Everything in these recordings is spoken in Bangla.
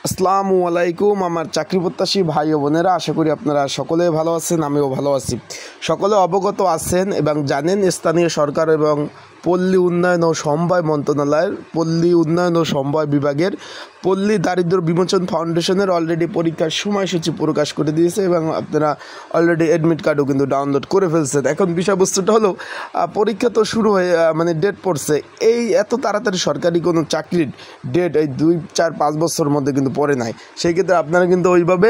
আসসালামু আলাইকুম আমার চাকরি প্রত্যাশী ভাই ও বোনেরা, আশা করি আপনারা সকলে ভালো আছেন। আমিও ভালো আছি। সকলে অবগত আছেন এবং জানেন, স্থানীয় সরকার এবং পল্লী উন্নয়ন ও সমবায় মন্ত্রণালয়ের পল্লী উন্নয়ন ও সমবায় বিভাগের পল্লী দারিদ্র্য বিমোচন ফাউন্ডেশনের অলরেডি পরীক্ষার সময়সূচি প্রকাশ করে দিয়েছে এবং আপনারা অলরেডি অ্যাডমিট কার্ডও কিন্তু ডাউনলোড করে ফেলছেন। এখন বিষয়বস্তুটা হলো, পরীক্ষা তো শুরু হয়ে ডেট পড়ছে। এই এত তাড়াতাড়ি সরকারি কোনো চাকরির ডেট এই 2-4-5 বছরের মধ্যে কিন্তু পড়ে নাই। সেই ক্ষেত্রে আপনারা কিন্তু ওইভাবে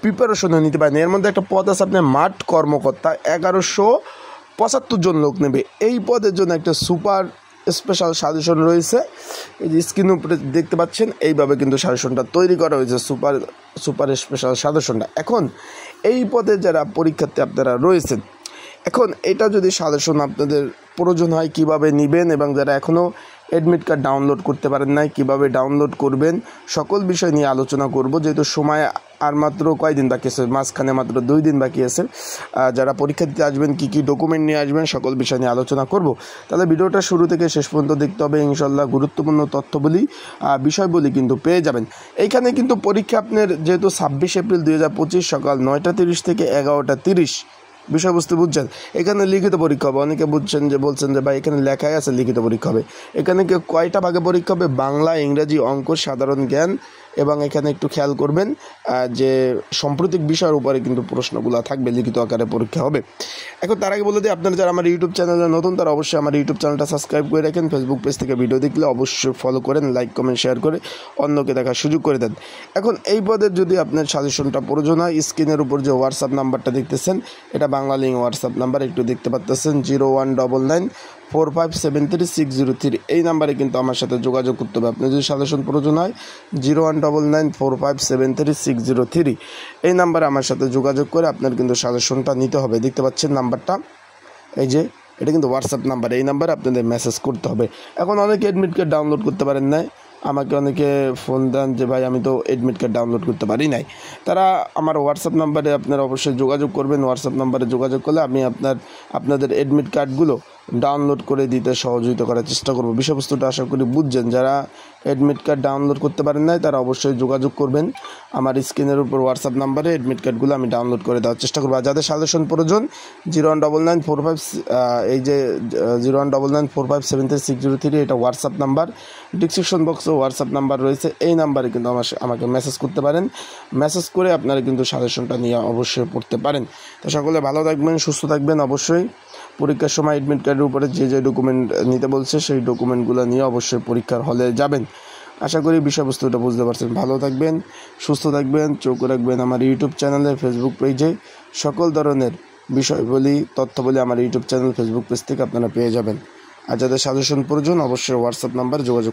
প্রিপারেশনও নিতে পারেন। এর মধ্যে একটা পদ আছে আপনার মাঠ কর্মকর্তা, 1175 জন লোক নেবে। এই পদের জন্য একটা সুপার স্পেশাল সাজেশন রয়েছে। এই যে স্ক্রিনের উপরে দেখতে পাচ্ছেন, এইভাবে কিন্তু সাজেশনটা তৈরি করা হয়েছে, সুপার স্পেশাল সাজেশনটা। এখন এই পদে যারা পরীক্ষার্থী আপনারা রয়েছেন, এখন এটা যদি সাজেশন আপনাদের প্রয়োজন হয় কীভাবে নেবেন এবং যারা এখনও অ্যাডমিট কার্ড ডাউনলোড করতে পারেন নাই কীভাবে ডাউনলোড করবেন, সকল বিষয় নিয়ে আলোচনা করব। যেহেতু সময় আর মাত্র কয়দিন বাকি আছে, মাঝখানে মাত্র 2 দিন বাকি আছে। যারা পরীক্ষা দিতে আসবেন কী কী ডকুমেন্ট নিয়ে আসবেন, সকল বিষয় নিয়ে আলোচনা করব। তাহলে ভিডিওটা শুরু থেকে শেষ পর্যন্ত দেখতে হবে। ইনশাল্লাহ গুরুত্বপূর্ণ তথ্যবলি বিষয়বলি কিন্তু পেয়ে যাবেন। এইখানে কিন্তু পরীক্ষা আপনার যেহেতু 26 এপ্রিল 2025 সকাল 9টা 30 থেকে 11টা 30 বিষয়বস্তু বুঝছেন। এখানে লিখিত পরীক্ষা হবে। অনেকে বলছেন যে ভাই এখানে লেখাই আছে লিখিত পরীক্ষা হবে। এখানে কয়টা ভাগে পরীক্ষা হবে? বাংলা, ইংরেজি, অঙ্ক, সাধারণ জ্ঞান এবং এখানে একটু খেয়াল করবেন যে সাম্প্রতিক বিষয়ের উপরে কিন্তু প্রশ্নগুলো থাকবে, লিখিত আকারে পরীক্ষা হবে। এখন তার আগে বলে দিই, আপনারা যারা আমার ইউটিউব চ্যানেলে নতুন তারা অবশ্যই আমার ইউটিউব চ্যানেলটা সাবস্ক্রাইব করে রাখেন। ফেসবুক পেজ থেকে ভিডিও দেখলে অবশ্যই ফলো করেন, লাইক কমেন্ট শেয়ার করে অন্যকে দেখার সুযোগ করে দেন। এখন এই পদের যদি আপনার সাজেশনটা প্রয়োজন হয়, স্ক্রিনের উপর যে হোয়াটসঅ্যাপ নাম্বারটা দেখতেছেন, এটা বাংলা লিঙ্ক হোয়াটসঅ্যাপ নাম্বার, একটু দেখতে পাচ্ছেন 019945733603। এই নাম্বারে কিন্তু আমার সাথে যোগাযোগ করতে হবে। আপনার যদি সাজেশন প্রয়োজন হয় 019945733603 এই নাম্বারে আমার সাথে যোগাযোগ করে আপনার কিন্তু সাজেশনটা নিতে হবে। দেখতে পাচ্ছেন নাম্বারটা, এই যে এটা কিন্তু হোয়াটসঅ্যাপ নাম্বার। এই নাম্বারে আপনাদের মেসেজ করতে হবে। এখন অনেকে অ্যাডমিট কার্ড ডাউনলোড করতে পারেন নাই, আমাকে অনেকে ফোন দেন যে ভাই আমি তো অ্যাডমিট কার্ড ডাউনলোড করতে পারি নাই। তারা আমার হোয়াটসঅ্যাপ নাম্বারে আপনারা অবশ্যই যোগাযোগ করবেন। হোয়াটসঅ্যাপ নাম্বারে যোগাযোগ করলে আমি আপনাদের অ্যাডমিট কার্ডগুলো ডাউনলোড করে দিতে সহযোগিতা করার চেষ্টা করব। বিষয়বস্তুটা আশা করি বুঝছেন। যারা অ্যাডমিট কার্ড ডাউনলোড করতে পারেন নাই তারা অবশ্যই যোগাযোগ করবেন আমার স্ক্রিনের উপর হোয়াটসঅ্যাপ নাম্বারে। অ্যাডমিট কার্ডগুলো আমি ডাউনলোড করে দেওয়ার চেষ্টা করবো। আর যাদের সাজেশন প্রয়োজন 019945733603 এটা হোয়াটসঅ্যাপ নাম্বার। ডিসক্রিপশন বক্সে হোয়াটসঅ্যাপ নাম্বার রয়েছে, এই নাম্বারে কিন্তু আমাকে মেসেজ করতে পারেন। মেসেজ করে আপনারা কিন্তু সাজেশনটা নিয়ে অবশ্যই পড়তে পারেন। তো সকলে ভালো থাকবেন, সুস্থ থাকবেন। অবশ্যই পরীক্ষার সময় অ্যাডমিট কার্ডের উপরে যে ডকুমেন্ট নিতে বলছে সেই ডকুমেন্টগুলো নিয়ে অবশ্যই পরীক্ষার হলে যাবেন। আশা করি বিষয়বস্তুটা বুঝতে পারছেন। ভালো থাকবেন, সুস্থ থাকবেন, চোখ রাখবেন আমার ইউটিউব চ্যানেলে, ফেসবুক পেজে। সকল ধরনের বিষয়বলি তথ্যবলি আমার ইউটিউব চ্যানেল, ফেসবুক পেজ থেকে আপনারা পেয়ে যাবেন। আর যাদের সাজেশন প্রয়োজন অবশ্যই হোয়াটসঅ্যাপ নাম্বার যোগাযোগ